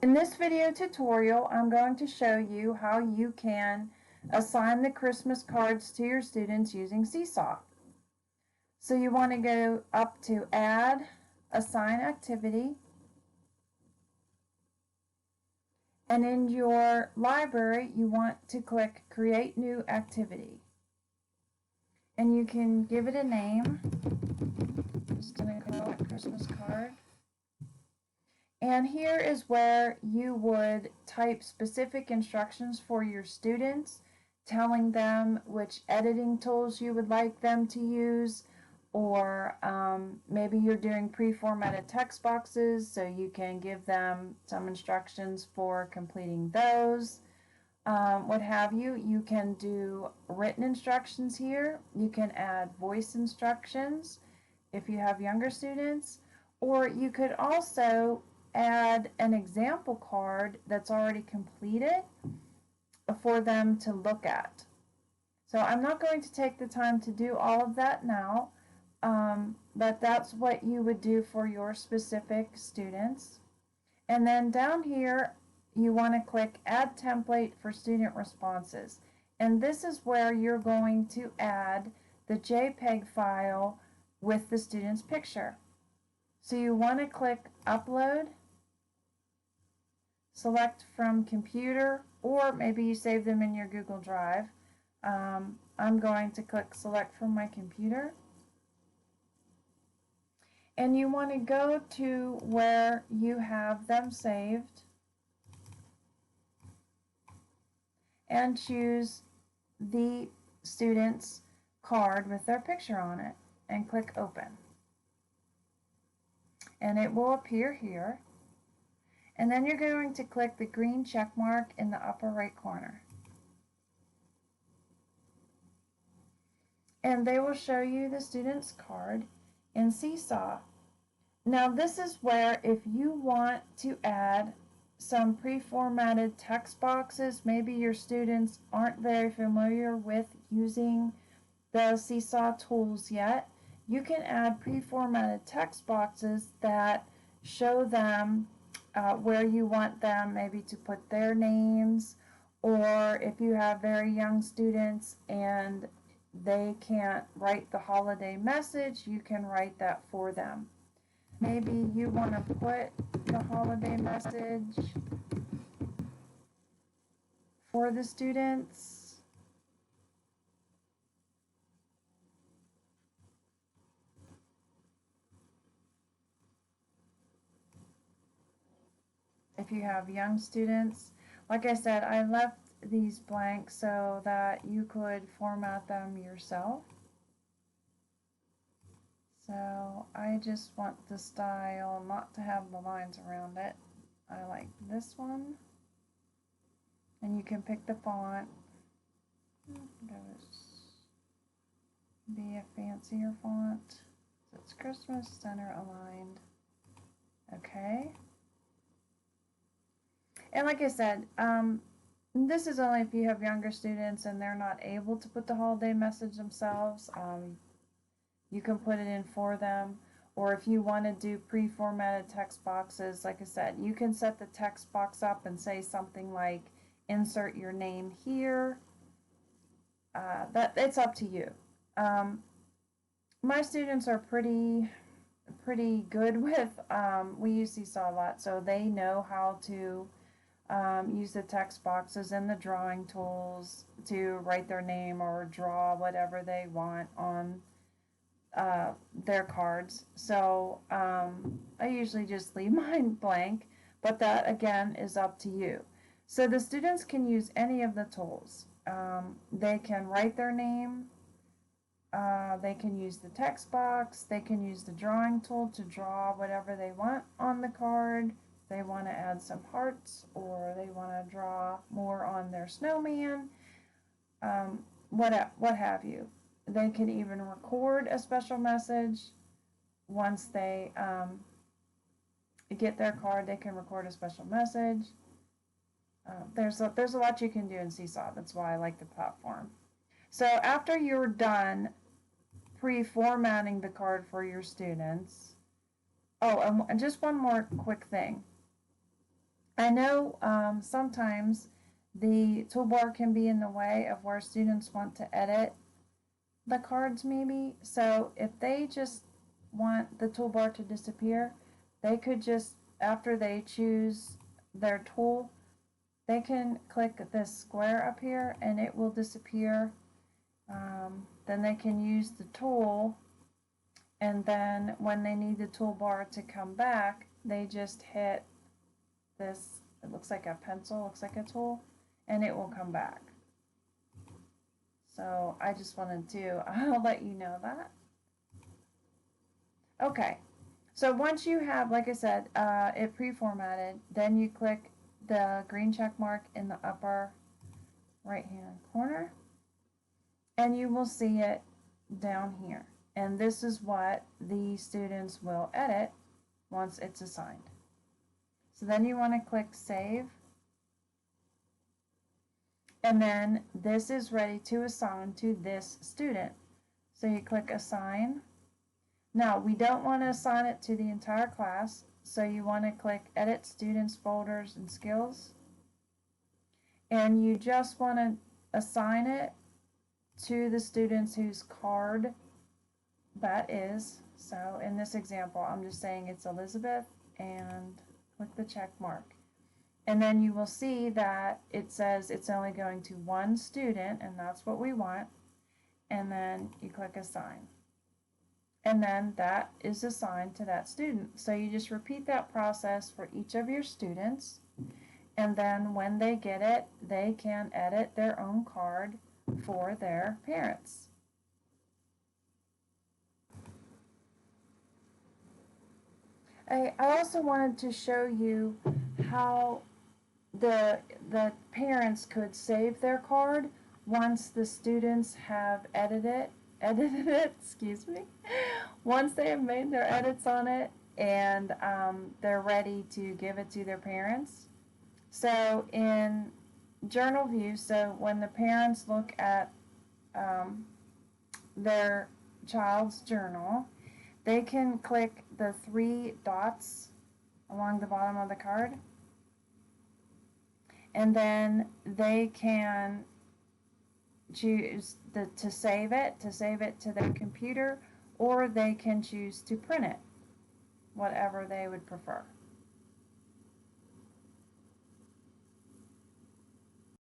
In this video tutorial, I'm going to show you how you can assign the Christmas cards to your students using Seesaw. So you want to go up to Add, Assign Activity, and in your library you want to click Create New Activity. And you can give it a name. I'm just going to call it Christmas Card. And here is where you would type specific instructions for your students, telling them which editing tools you would like them to use, or maybe you're doing pre-formatted text boxes, so you can give them some instructions for completing those. What have you. You can do written instructions here. You can add voice instructions if you have younger students, or you could also add an example card that's already completed for them to look at. So I'm not going to take the time to do all of that now, but that's what you would do for your specific students. And then down here, you want to click Add Template for Student Responses. And this is where you're going to add the JPEG file with the student's picture. So you want to click Upload, select from computer, or maybe you save them in your Google Drive. I'm going to click Select from my computer. And you want to go to where you have them saved and choose the student's card with their picture on it and click Open. And it will appear here. And then you're going to click the green check mark in the upper right corner. And they will show you the student's card in Seesaw. Now this is where, if you want to add some pre-formatted text boxes, maybe your students aren't very familiar with using the Seesaw tools yet, you can add pre-formatted text boxes that show them where you want them maybe to put their names, or if you have very young students and they can't write the holiday message, you can write that for them. Maybe you want to put the holiday message for the students. If you have young students, like I said, I left these blank so that you could format them yourself. So I just want the style not to have the lines around it. I like this one. And you can pick the font. Be a fancier font. So it's Christmas, center aligned. Okay. And like I said, this is only if you have younger students and they're not able to put the holiday message themselves. You can put it in for them. Or if you want to do pre-formatted text boxes, like I said, you can set the text box up and say something like, insert your name here. That it's up to you. My students are pretty good with, we use Seesaw a lot, so they know how to use the text boxes and the drawing tools to write their name or draw whatever they want on their cards. So I usually just leave mine blank, but that again is up to you. So the students can use any of the tools. They can write their name, they can use the text box, they can use the drawing tool to draw whatever they want on the card. They want to add some hearts, or they want to draw more on their snowman, what have you. They can even record a special message. Once they get their card, they can record a special message. There's a lot you can do in Seesaw. That's why I like the platform. So after you're done pre-formatting the card for your students, oh, and just one more quick thing. I know sometimes the toolbar can be in the way of where students want to edit the cards maybe. So if they just want the toolbar to disappear, they could just, after they choose their tool, they can click this square up here and it will disappear. Then they can use the tool, and then when they need the toolbar to come back, they just hit this, it looks like a pencil, looks like a tool, and it will come back. So I just wanted to, I'll let you know that. Okay, so once you have, like I said, it pre-formatted, then you click the green check mark in the upper right hand corner, and you will see it down here. And this is what the students will edit once it's assigned. So then you want to click Save. And then this is ready to assign to this student. So you click Assign. Now, we don't want to assign it to the entire class, so you want to click Edit Students, Folders, and Skills. And you just want to assign it to the students whose card that is. So in this example, I'm just saying it's Elizabeth, and click the check mark. And then you will see that it says it's only going to one student, and that's what we want. And then you click Assign. And then that is assigned to that student. So you just repeat that process for each of your students. And then when they get it, they can edit their own card for their parents. I also wanted to show you how the parents could save their card once the students have edited it, excuse me, once they have made their edits on it and they're ready to give it to their parents. So in journal view, so when the parents look at their child's journal, they can click the 3 dots along the bottom of the card, and then they can choose to save it to their computer, or they can choose to print it, whatever they would prefer.